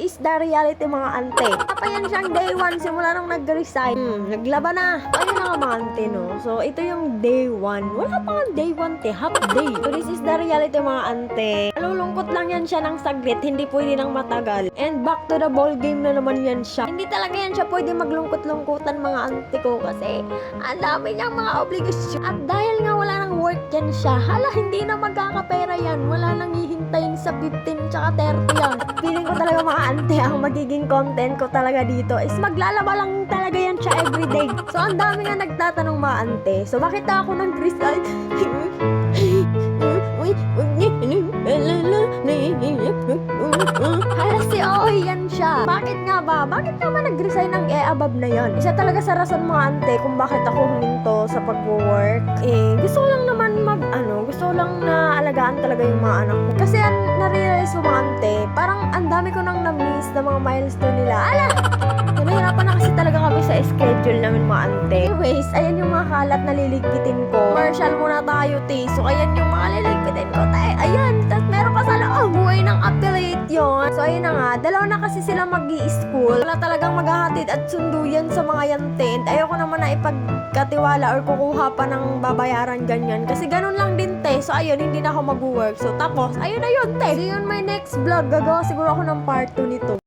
is the reality mga ante. Pa yan siyang day 1 simula nung nag-resign. Naglaba na. Ayun na nga mga ante, no? So, ito yung day 1. Wala pa nga day 1, te. Half day. So, this is the reality mga ante. Malulungkot lang yan siya ng saglit. Hindi pwede nang matagal. And back to the ball game na naman yan siya. Hindi talaga yan siya pwede maglungkot-lungkutan mga ante ko kasi ang dami niyang mga obligasyon. At dahil nga wala nang work yan siya, hala, hindi na magkakapera yan. Wala nang hihintayin sa 15 tsaka 30 yan. Feeling ko talaga mga ante, ang magiging content ko talaga dito is maglalaba lang talaga yan siya everyday. So, ang dami nga nagtatanong mga ante. So, bakit ako nag-resign? Hala, si Ohi yan siya. Bakit nga ba? Bakit nga ba nag-resign ng above na yan? Isa talaga sa rason mga ante kung bakit ako huminto sa pag-work. Gusto ko lang naman gusto ko lang na alagaan talaga yung mga anak ko. Kasi na-realize mo mga ante, parang ang dami ko nang na-miss na mga milestone nila. Ala! Nahihirapan na kasi talaga kami sa schedule namin mga ante. Anyways, ayan yung mga kalat na liligpitin ko. Commercial muna tayo, te. So, ayan yung mga liligpitin ko, te. Ayan, tapos meron pa sa loob. Buhay ng affiliate yun. So, ayun na nga. Dalawa na kasi sila mag-i-school. Wala talagang maghahatid at sundo yan sa mga yantent. Ayoko naman na ipagkatiwala or kukuha pa ng babayaran ganyan. Kasi ganun lang din, te. So, ayun, hindi na ako mag-work. So, tapos, ayun na yun, te. See you on my next vlog. Gagawa siguro ako ng part 2 nito.